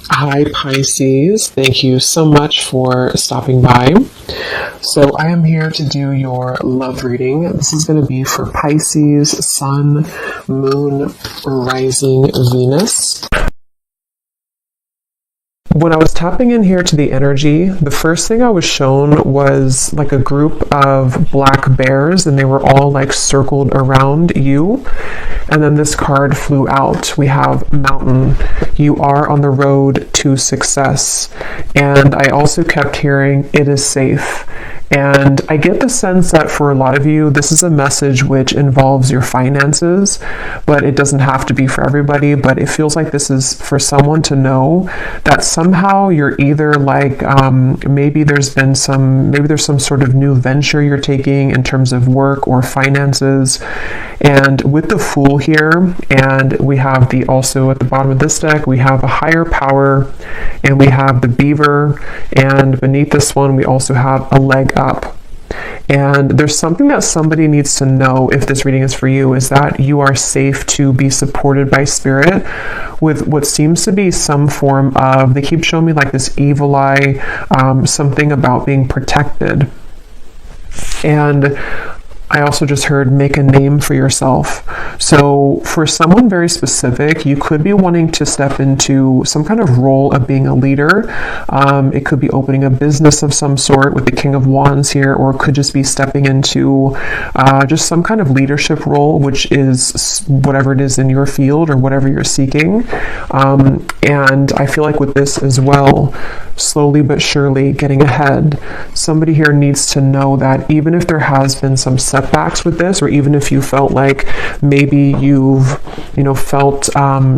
Hi, Pisces. Thank you so much for stopping by. So, I am here to do your love reading. This is going to be for Pisces, Sun, Moon, Rising, Venus. When I was tapping in here to the energy, the first thing I was shown was like a group of black bears, and they were all like circled around you. And then this card flew out. We have Mountain. You are on the road to success. And I also kept hearing, it is safe. And I get the sense that for a lot of you, this is a message which involves your finances, but it doesn't have to be for everybody. But it feels like this is for someone to know that somehow you're either like, maybe there's some sort of new venture you're taking in terms of work or finances. And with the Fool here, and we have also at the bottom of this deck, we have a higher power, and we have the beaver, and beneath this one, we also have a leg up. And there's something that somebody needs to know if this reading is for you, is that you are safe to be supported by spirit with what seems to be some form of, they keep showing me like this evil eye, something about being protected. And I also just heard make a name for yourself. So for someone very specific, you could be wanting to step into some kind of role of being a leader. It could be opening a business of some sort with the King of Wands here, or it could just be stepping into just some kind of leadership role, which is whatever it is in your field or whatever you're seeking. And I feel like with this as well, slowly but surely getting ahead. Somebody here needs to know that even if there has been some setbacks with this, or even if you felt like maybe you've felt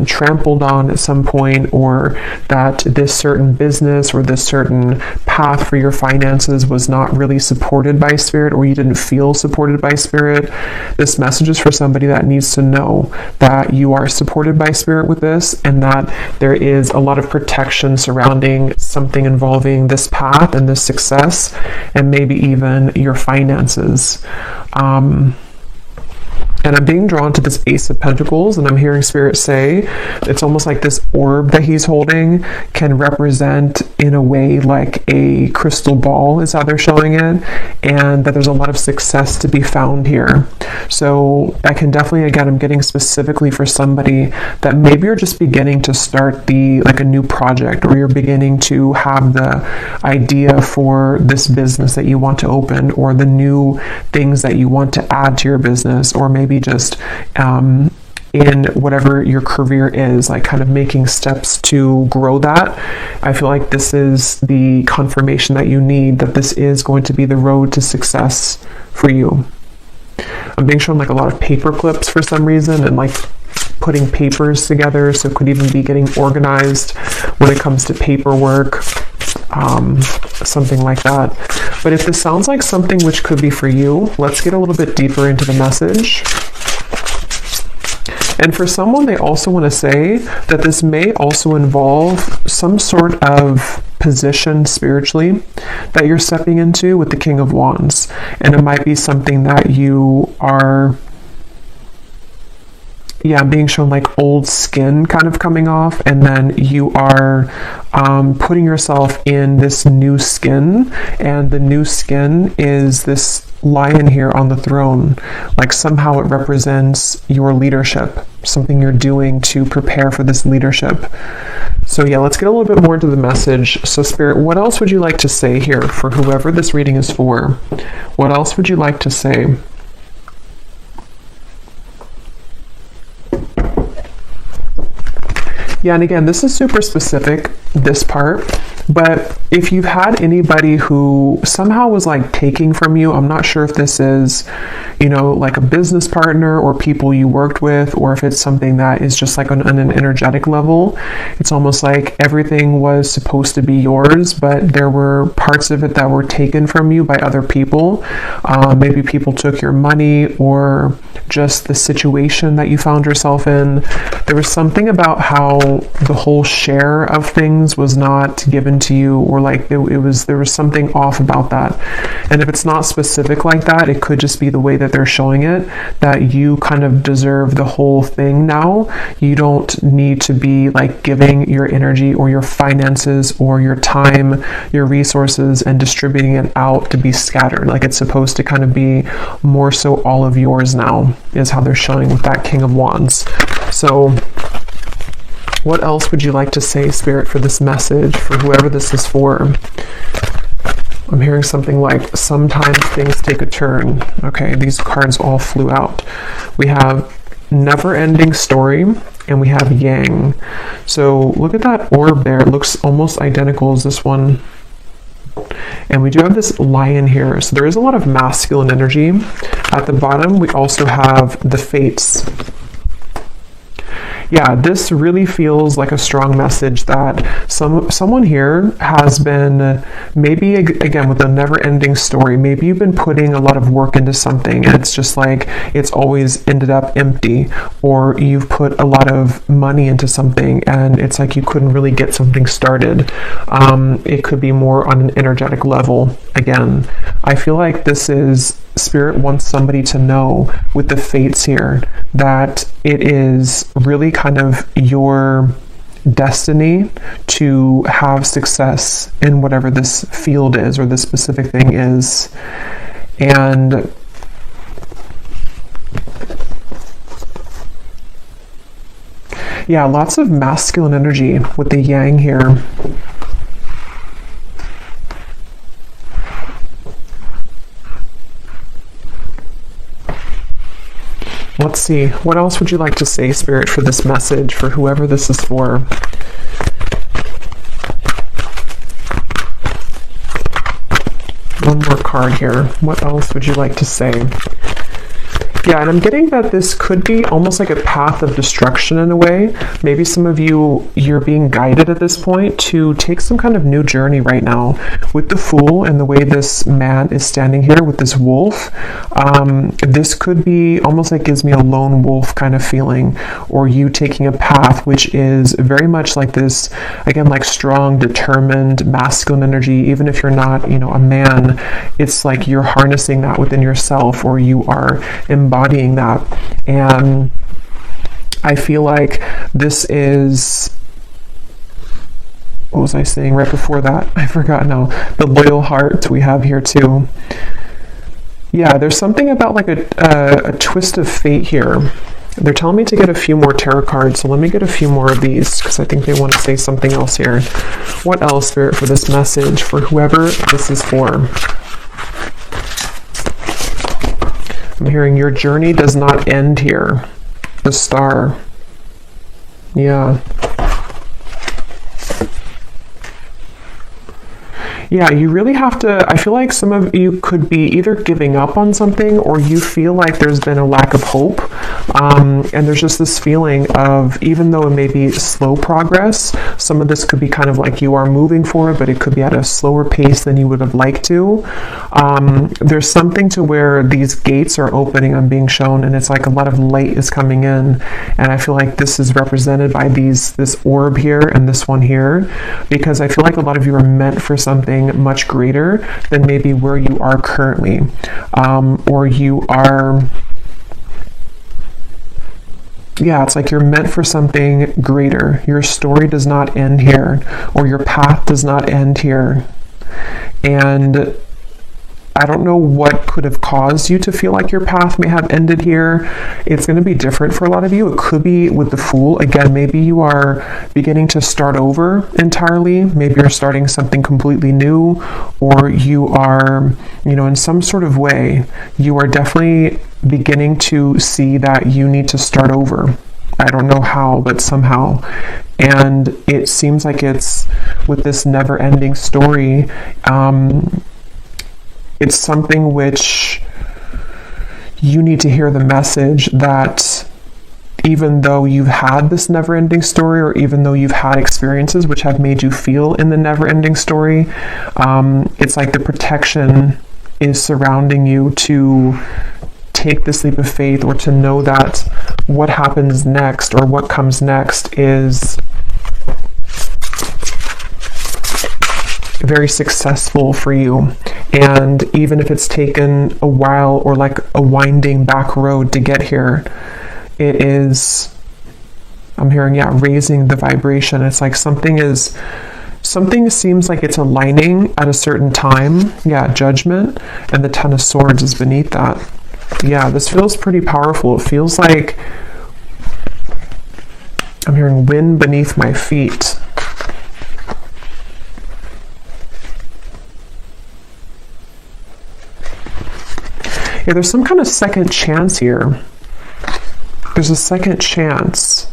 trampled on at some point, or that this certain business or this certain path for your finances was not really supported by spirit, or you didn't feel supported by spirit, this message is for somebody that needs to know that you are supported by spirit with this, and that there is a lot of protection surrounding something involving this path and this success, and maybe even your finances. And I'm being drawn to this Ace of Pentacles, and I'm hearing Spirit say it's almost like this orb that he's holding can represent, in a way, like a crystal ball is how they're showing it, and that there's a lot of success to be found here. So I can definitely, again, I'm getting specifically for somebody that maybe you're just beginning to start a new project, or you're beginning to have the idea for this business that you want to open, or the new things that you want to add to your business, or maybe just in whatever your career is, like kind of making steps to grow that. I feel like this is the confirmation that you need, that this is going to be the road to success for you. I'm being shown like a lot of paper clips for some reason, and like putting papers together, so it could even be getting organized when it comes to paperwork, something like that. But if this sounds like something which could be for you, let's get a little bit deeper into the message. And for someone, they also want to say that this may also involve some sort of position spiritually that you're stepping into with the King of Wands. And it might be something that you are being shown like old skin kind of coming off, and then you are putting yourself in this new skin, and the new skin is this lion here on the throne. Like somehow it represents your leadership, something you're doing to prepare for this leadership. So let's get a little bit more into the message. So Spirit, what else would you like to say here for whoever this reading is for? What else would you like to say? Yeah, and again, this is super specific, this part, but if you've had anybody who somehow was like taking from you, I'm not sure if this is, like a business partner or people you worked with, or if it's something that is just like on an energetic level. It's almost like everything was supposed to be yours, but there were parts of it that were taken from you by other people. Maybe people took your money, or just the situation that you found yourself in. There was something about how how the whole share of things was not given to you, or like there was something off about that. And if it's not specific like that, it could just be the way that they're showing it, that you kind of deserve the whole thing now. You don't need to be like giving your energy or your finances or your time, your resources, and distributing it out to be scattered. Like it's supposed to kind of be more so all of yours now, is how they're showing with that King of Wands. So what else would you like to say, Spirit, for this message, for whoever this is for? I'm hearing something like, sometimes things take a turn. Okay, these cards all flew out. We have never-ending story, and we have Yang. So look at that orb there. It looks almost identical as this one. And we do have this lion here. So there is a lot of masculine energy. At the bottom, we also have the fates. Yeah, this really feels like a strong message that someone here has been, maybe again with a never-ending story, maybe you've been putting a lot of work into something and it's just like it's always ended up empty, or you've put a lot of money into something and it's like you couldn't really get something started. It could be more on an energetic level. Again, I feel like this is Spirit wants somebody to know with the fates here that it is really kind of your destiny to have success in whatever this field is or this specific thing is. And yeah, lots of masculine energy with the Yang here. Let's see, what else would you like to say, Spirit, for this message, for whoever this is for? One more card here. What else would you like to say? Yeah, and I'm getting that this could be almost like a path of destruction in a way. Maybe some of you, you're being guided at this point to take some kind of new journey right now. With the Fool and the way this man is standing here with this wolf, this could be almost like gives me a lone wolf kind of feeling, or you taking a path which is very much like this, again, like strong, determined, masculine energy. Even if you're not, a man, it's like you're harnessing that within yourself, or you are embodying that. And I feel like this is, what was I saying right before that? I forgot now. The loyal heart we have here too. Yeah, there's something about like a twist of fate here. They're telling me to get a few more tarot cards, so let me get a few more of these because I think they want to say something else here. What else, Spirit, for this message, for whoever this is for? I'm hearing your journey does not end here. The Star. Yeah. Yeah, you really have to, I feel like some of you could be either giving up on something, or you feel like there's been a lack of hope. And there's just this feeling of, even though it may be slow progress, some of this could be kind of like you are moving forward, but it could be at a slower pace than you would have liked to. There's something to where these gates are opening and being shown, and it's like a lot of light is coming in. And I feel like this is represented by this orb here and this one here, because I feel like a lot of you are meant for something much greater than maybe where you are currently, or you are, yeah, it's like you're meant for something greater. Your story does not end here, or your path does not end here. And I don't know what could have caused you to feel like your path may have ended here. It's going to be different for a lot of you. It could be with the Fool. Again, maybe you are beginning to start over entirely. Maybe you're starting something completely new, or you are, in some sort of way, you are definitely beginning to see that you need to start over. I don't know how, but somehow. And it seems like it's with this never-ending story, it's something which you need to hear the message that even though you've had this never-ending story, or even though you've had experiences which have made you feel in the never-ending story, it's like the protection is surrounding you to take this leap of faith, or to know that what happens next, or what comes next, is very successful for you. And even if it's taken a while or like a winding back road to get here, it is, I'm hearing, raising the vibration. It's like something seems like it's aligning at a certain time. Judgment, and the Ten of Swords is beneath that. This feels pretty powerful. It feels like I'm hearing wind beneath my feet. There's some kind of second chance here. There's a second chance.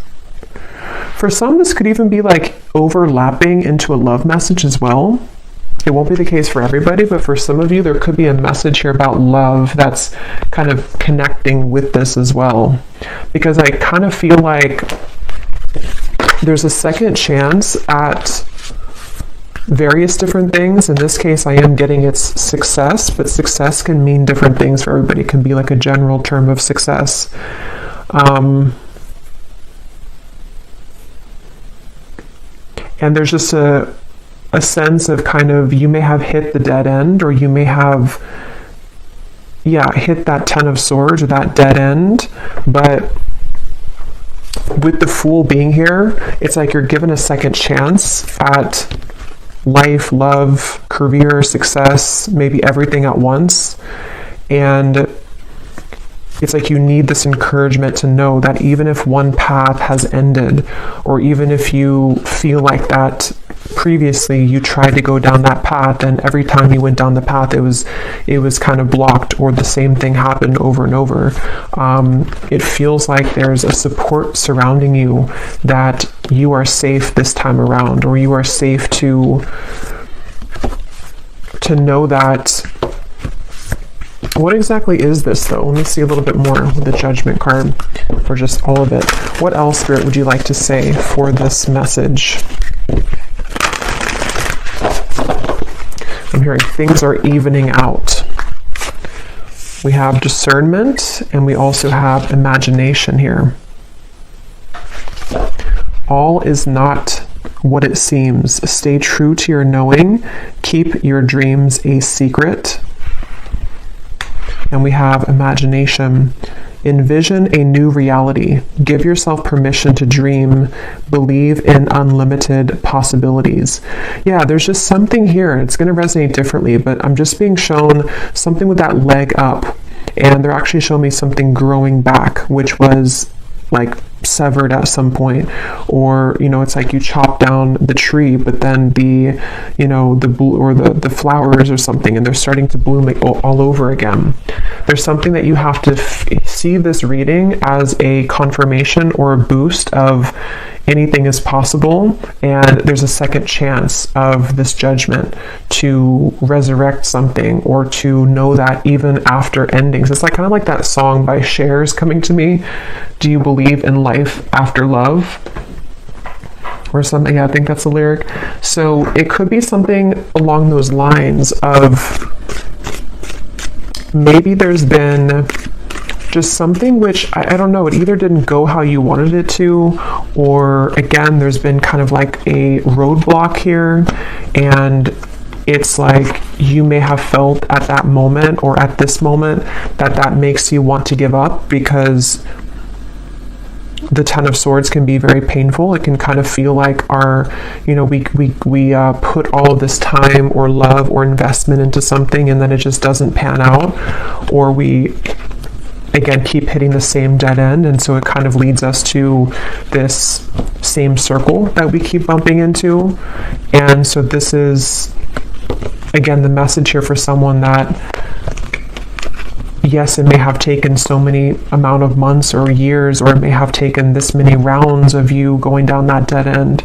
For some, this could even be like overlapping into a love message as well. It won't be the case for everybody, but for some of you, there could be a message here about love that's kind of connecting with this as well. Because I kind of feel like there's a second chance at various different things. In this case, I am getting its success, but success can mean different things for everybody. It can be like a general term of success. And there's just a sense of kind of, you may have hit the dead end, or you may have, hit that Ten of Swords or that dead end. But with the Fool being here, it's like you're given a second chance at life, love, career, success, maybe everything at once. And it's like you need this encouragement to know that even if one path has ended, or even if you feel like that previously you tried to go down that path, and every time you went down the path it was kind of blocked, or the same thing happened over and over, it feels like there's a support surrounding you, that you are safe this time around, or you are safe to know that. What exactly is this, though? Let me see a little bit more with the Judgment card, or just all of it. What else, Spirit, would you like to say for this message? I'm hearing things are evening out. We have discernment, and we also have imagination here. All is not what it seems. Stay true to your knowing. Keep your dreams a secret. And we have imagination. Envision a new reality. Give yourself permission to dream. Believe in unlimited possibilities. There's just something here. It's going to resonate differently, but I'm just being shown something with that leg up. And they're actually showing me something growing back, which was like severed at some point, or it's like you chop down the tree, but then the flowers or something, and they're starting to bloom all over again. There's something that you have to see this reading as a confirmation or a boost of anything is possible, and there's a second chance of this judgment to resurrect something, or to know that even after endings. It's like kind of like that song by Cher's coming to me. Do you believe in life after love? Or something. I think that's the lyric. So it could be something along those lines of, maybe there's been just something which, I don't know, it either didn't go how you wanted it to, or again, there's been kind of like a roadblock here, and it's like you may have felt at that moment, or at this moment, that makes you want to give up, because the Ten of Swords can be very painful. It can kind of feel like we put all of this time or love or investment into something, and then it just doesn't pan out, or we again keep hitting the same dead end, and so it kind of leads us to this same circle that we keep bumping into. And so this is again the message here for someone that, yes, it may have taken so many amount of months or years, or it may have taken this many rounds of you going down that dead end,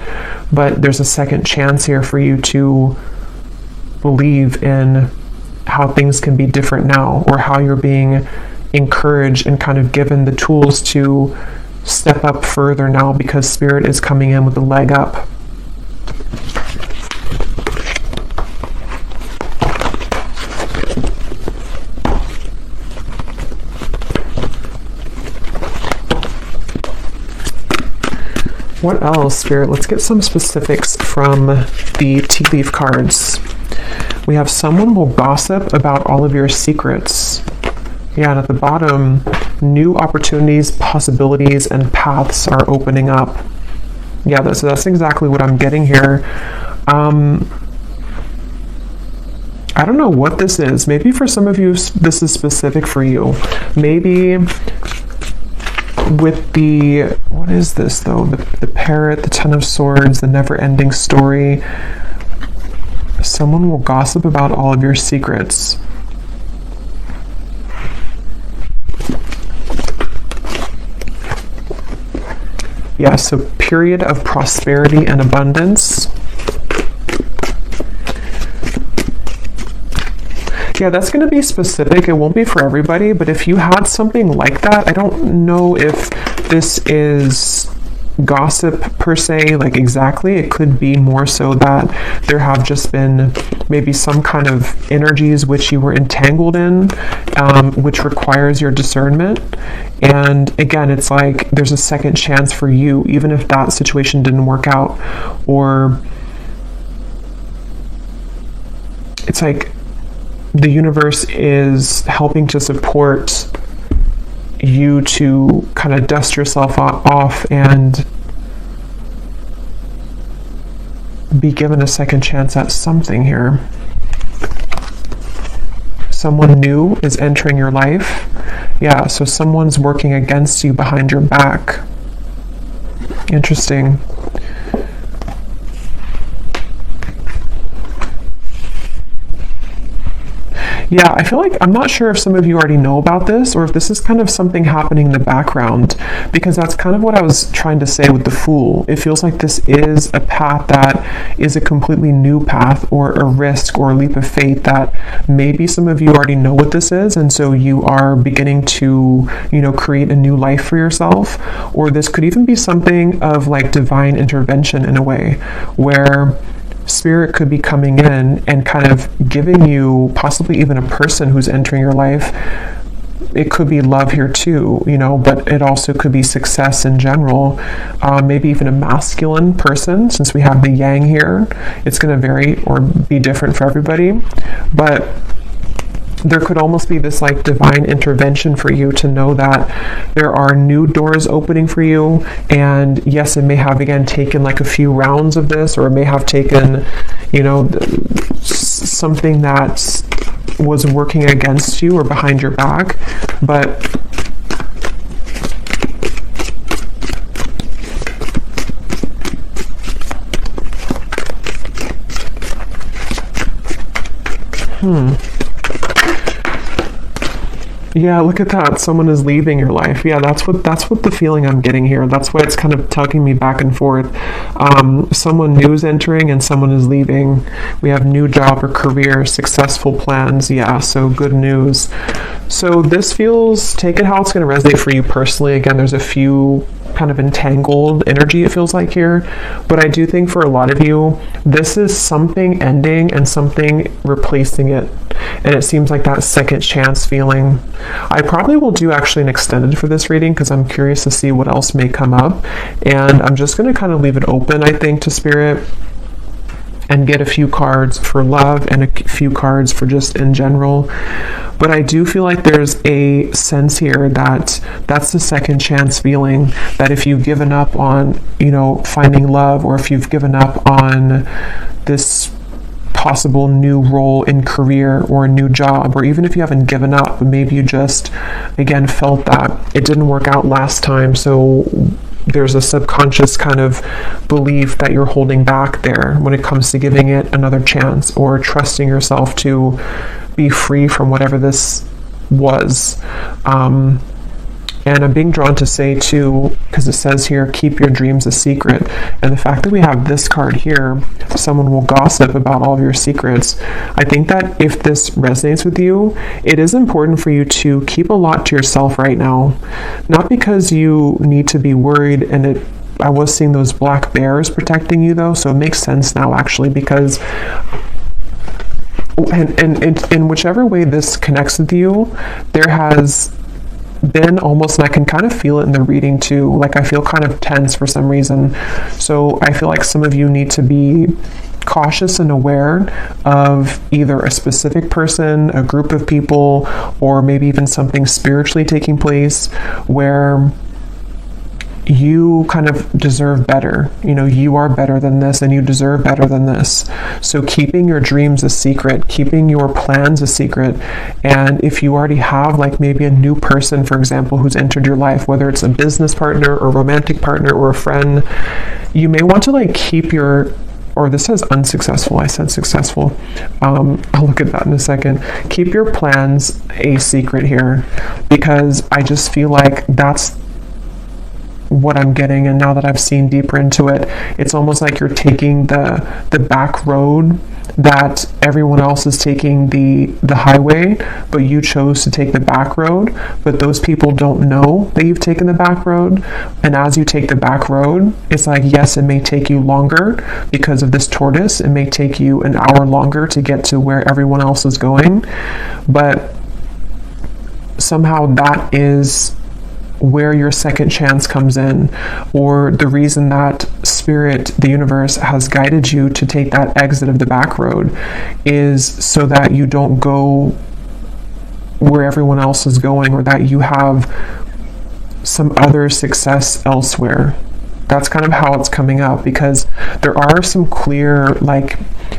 but there's a second chance here for you to believe in how things can be different now, or how you're being encouraged and kind of given the tools to step up further now, because Spirit is coming in with a leg up. What else, Spirit? Let's get some specifics from the tea leaf cards. We have someone will gossip about all of your secrets. Yeah, and at the bottom, new opportunities, possibilities, and paths are opening up. Yeah, so that's exactly what I'm getting here. I don't know what this is. Maybe for some of you, this is specific for you. Maybe with the, what is this though? The parrot, the Ten of Swords, the never-ending story. Someone will gossip about all of your secrets. Yeah, so period of prosperity and abundance. Yeah, that's going to be specific. It won't be for everybody, but if you had something like that, I don't know if this is gossip per se, like exactly. It could be more so that there have just been maybe some kind of energies which you were entangled in, which requires your discernment. And again, it's like there's a second chance for you, even if that situation didn't work out, or it's like the universe is helping to support you to kind of dust yourself off and be given a second chance at something here. Someone new is entering your life. Yeah, so someone's working against you behind your back. Interesting. Yeah, I feel like, I'm not sure if some of you already know about this or if this is kind of something happening in the background, because that's kind of what I was trying to say with the Fool. It feels like this is a path that is a completely new path, or a risk or a leap of faith that maybe some of you already know what this is, and so you are beginning to, create a new life for yourself. Or this could even be something of like divine intervention in a way, where Spirit could be coming in and kind of giving you possibly even a person who's entering your life. It could be love here too, but it also could be success in general. Maybe even a masculine person, since we have the yang here. It's going to vary or be different for everybody, but there could almost be this like divine intervention for you to know that there are new doors opening for you. And yes, it may have again taken like a few rounds of this, or it may have taken, something that was working against you or behind your back, but yeah, look at that. Someone is leaving your life. Yeah, that's what the feeling I'm getting here. That's why it's kind of tugging me back and forth. Someone new is entering and someone is leaving. We have new job or career, successful plans. Yeah, so good news. So this feels, take it how it's going to resonate for you personally. Again, there's a few kind of entangled energy, it feels like here, but I do think for a lot of you, this is something ending and something replacing it, and it seems like that second chance feeling. I probably will do actually an extended for this reading because I'm curious to see what else may come up, and I'm just going to kind of leave it open, I think, to Spirit, and get a few cards for love and a few cards for just in general. But I do feel like there's a sense here that that's the second chance feeling, that if you've given up on, finding love, or if you've given up on this possible new role in career or a new job, or even if you haven't given up, maybe you just, again, felt that it didn't work out last time, so there's a subconscious kind of belief that you're holding back there when it comes to giving it another chance, or trusting yourself to be free from whatever this was. And I'm being drawn to say too, because it says here, keep your dreams a secret. And the fact that we have this card here, someone will gossip about all of your secrets. I think that if this resonates with you, it is important for you to keep a lot to yourself right now. Not because you need to be worried, and I was seeing those black bears protecting you though, so it makes sense now actually, because and in whichever way this connects with you, there has been almost, and I can kind of feel it in the reading too, like I feel kind of tense for some reason. So I feel like some of you need to be cautious and aware of either a specific person, a group of people, or maybe even something spiritually taking place where you kind of deserve better. You know, you are better than this and you deserve better than this. So keeping your dreams a secret, keeping your plans a secret. And if you already have like maybe a new person, for example, who's entered your life, whether it's a business partner or romantic partner or a friend, you may want to like keep your, or this says unsuccessful, I said successful. I'll look at that in a second. Keep your plans a secret here, because I just feel like that's what I'm getting. And now that I've seen deeper into it, it's almost like you're taking the back road that everyone else is taking the highway, but you chose to take the back road. But those people don't know that you've taken the back road. And as you take the back road, it's like, yes, it may take you longer because of this tortoise. It may take you an hour longer to get to where everyone else is going. But somehow that is where your second chance comes in, or the reason that spirit, the universe, has guided you to take that exit of the back road is so that you don't go where everyone else is going, or that you have some other success elsewhere. That's kind of how it's coming up, because there are some clear like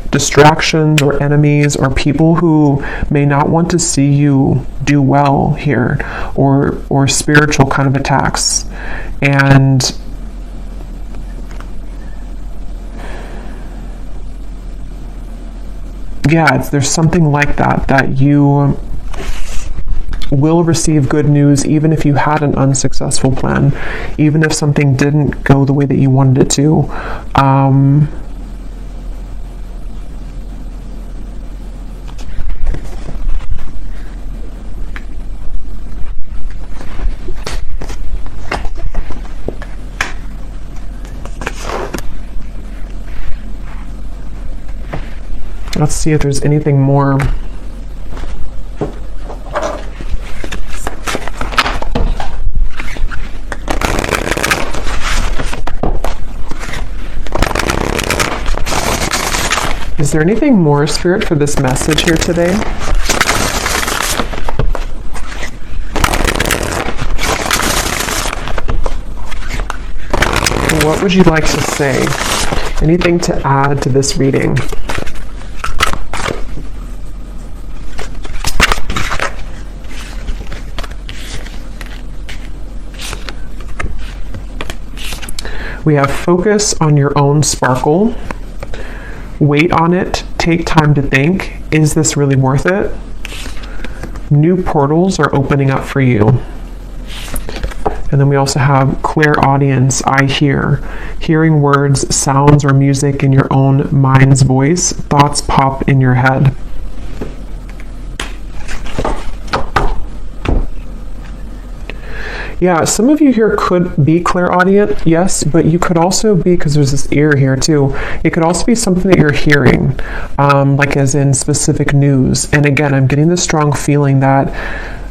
distractions or enemies or people who may not want to see you do well here, or spiritual kind of attacks. And yeah, there's something like that you will receive good news even if you had an unsuccessful plan, even if something didn't go the way that you wanted it to. Let's see if there's anything more. Is there anything more, Spirit, for this message here today? What would you like to say? Anything to add to this reading? We have focus on your own sparkle. Wait on it. Take time to think. Is this really worth it? New portals are opening up for you. And then we also have clear audience. I hear. Hearing words, sounds, or music in your own mind's voice. Thoughts pop in your head. Yeah, some of you here could be clairaudient, yes, but you could also be, because there's this ear here too, it could also be something that you're hearing, like as in specific news. And again, I'm getting this strong feeling that,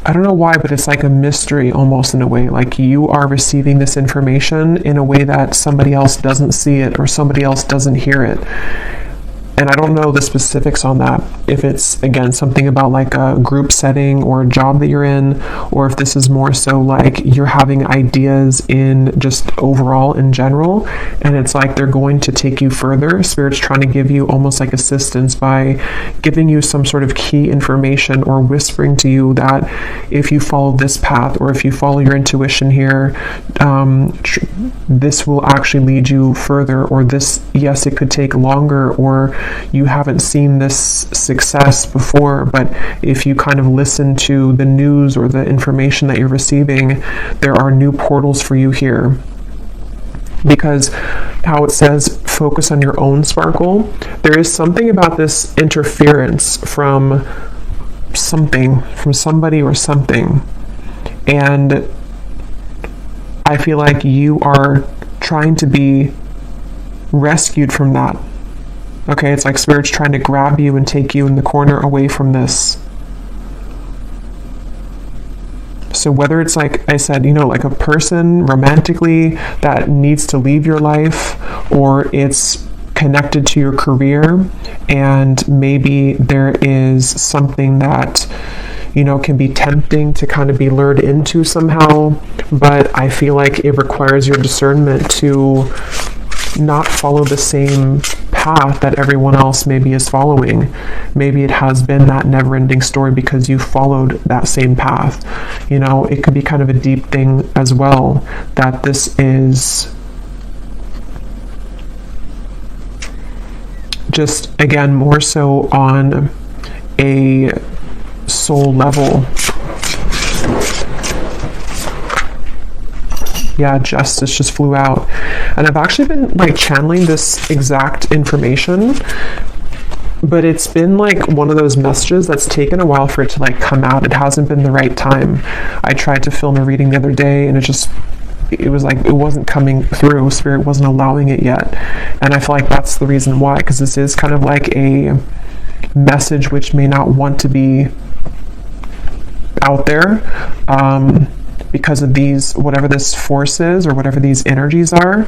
I don't know why, but it's like a mystery almost in a way, like you are receiving this information in a way that somebody else doesn't see it or somebody else doesn't hear it. And I don't know the specifics on that, if it's, again, something about like a group setting or a job that you're in, or if this is more so like you're having ideas in just overall in general, and it's like they're going to take you further. Spirit's trying to give you almost like assistance by giving you some sort of key information or whispering to you that if you follow this path or if you follow your intuition here, this will actually lead you further, or this, yes, it could take longer, or you haven't seen this success before, but if you kind of listen to the news or the information that you're receiving, there are new portals for you here. Because how it says focus on your own sparkle, there is something about this interference from something, from somebody or something, and I feel like you are trying to be rescued from that. Okay, it's like Spirit's trying to grab you and take you in the corner away from this. So whether it's like I said, like a person romantically that needs to leave your life, or it's connected to your career, and maybe there is something that can be tempting to kind of be lured into somehow, but I feel like it requires your discernment to not follow the same path that everyone else maybe is following. Maybe it has been that never-ending story because you followed that same path. It could be kind of a deep thing as well, that this is just, again, more so on a soul level. Yeah, justice just flew out. And I've actually been like channeling this exact information, but it's been like one of those messages that's taken a while for it to like come out. It hasn't been the right time. I tried to film a reading the other day, and it was like it wasn't coming through. Spirit wasn't allowing it yet. And I feel like that's the reason why, because this is kind of like a message which may not want to be out there, because of these, whatever this force is or whatever these energies are.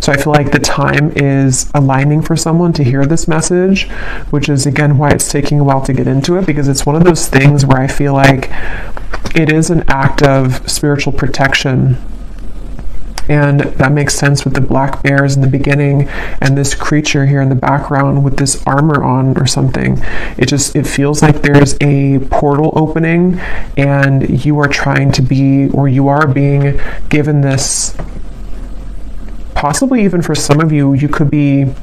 So I feel like the time is aligning for someone to hear this message, which is again why it's taking a while to get into it, because it's one of those things where I feel like it is an act of spiritual protection. And that makes sense with the black bears in the beginning and this creature here in the background with this armor on or something. It feels like there's a portal opening, and you are trying to be, or you are being given this, possibly even for some of you, you could be,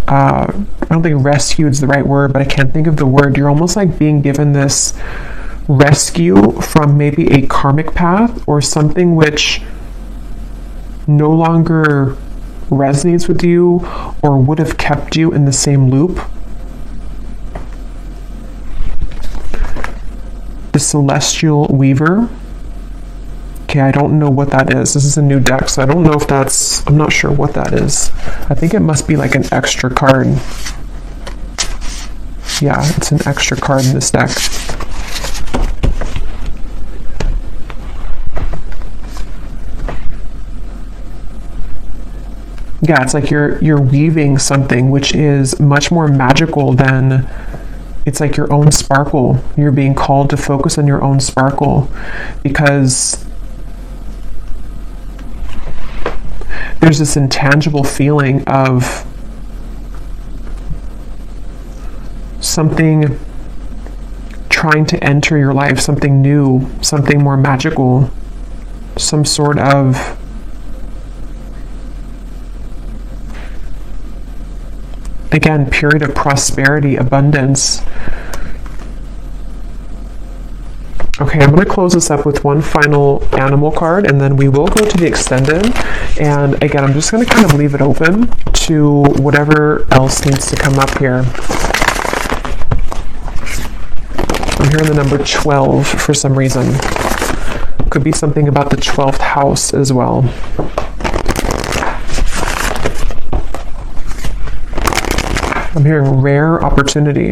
I don't think rescued is the right word, but I can't think of the word. You're almost like being given this rescue from maybe a karmic path or something which no longer resonates with you or would have kept you in the same loop. The Celestial Weaver. Okay, I don't know what that is. This is a new deck, so I don't know if that's, I'm not sure what that is. I think it must be like an extra card. Yeah, it's an extra card in this deck. Yeah, it's like you're weaving something which is much more magical than, it's like your own sparkle. You're being called to focus on your own sparkle, because there's this intangible feeling of something trying to enter your life, something new, something more magical, some sort of again, period of prosperity, abundance. Okay, I'm going to close this up with one final animal card, and then we will go to the extended. And again, I'm just going to kind of leave it open to whatever else needs to come up here. I'm hearing the number 12 for some reason. Could be something about the 12th house as well. I'm hearing rare opportunity.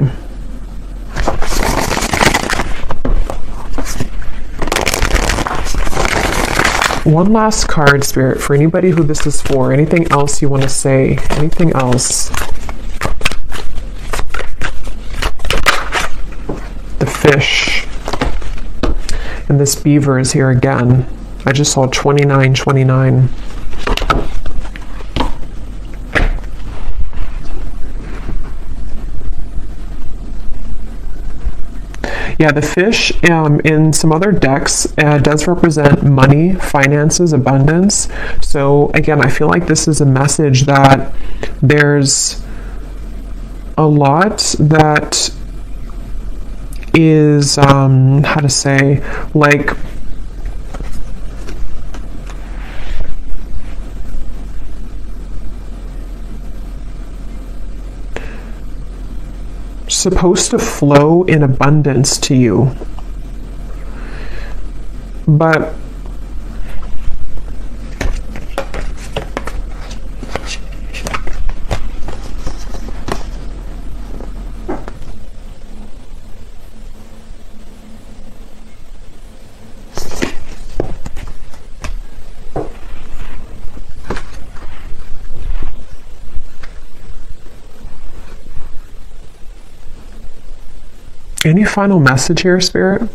One last card, Spirit, for anybody who this is for. Anything else you want to say? Anything else? The fish. And this beaver is here again. I just saw 2929. Yeah, the fish in some other decks does represent money, finances, abundance. So again, I feel like this is a message that there's a lot that is, how to say, like, supposed to flow in abundance to you, but Any final message here, Spirit?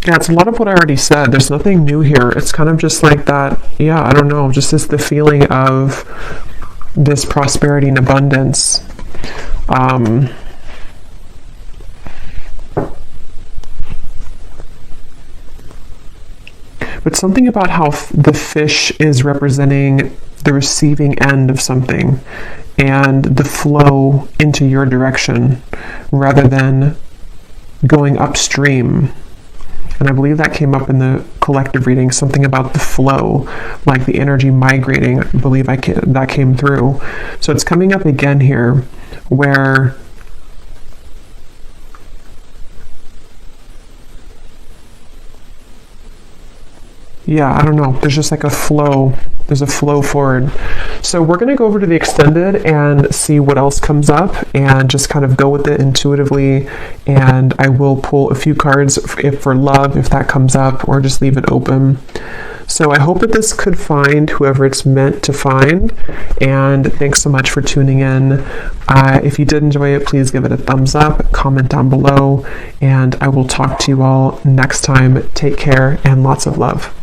Yeah, it's a lot of what I already said. There's nothing new here. It's kind of just like that, yeah, I don't know, just this the feeling of this prosperity and abundance. But something about how the fish is representing the receiving end of something and the flow into your direction rather than going upstream. And I believe that came up in the collective reading, something about the flow, like the energy migrating. I believe that came through. So it's coming up again here where yeah, I don't know. There's just like a flow. There's a flow forward. So we're going to go over to the extended and see what else comes up and just kind of go with it intuitively. And I will pull a few cards for love if that comes up, or just leave it open. So I hope that this could find whoever it's meant to find. And thanks so much for tuning in. If you did enjoy it, please give it a thumbs up, comment down below, and I will talk to you all next time. Take care and lots of love.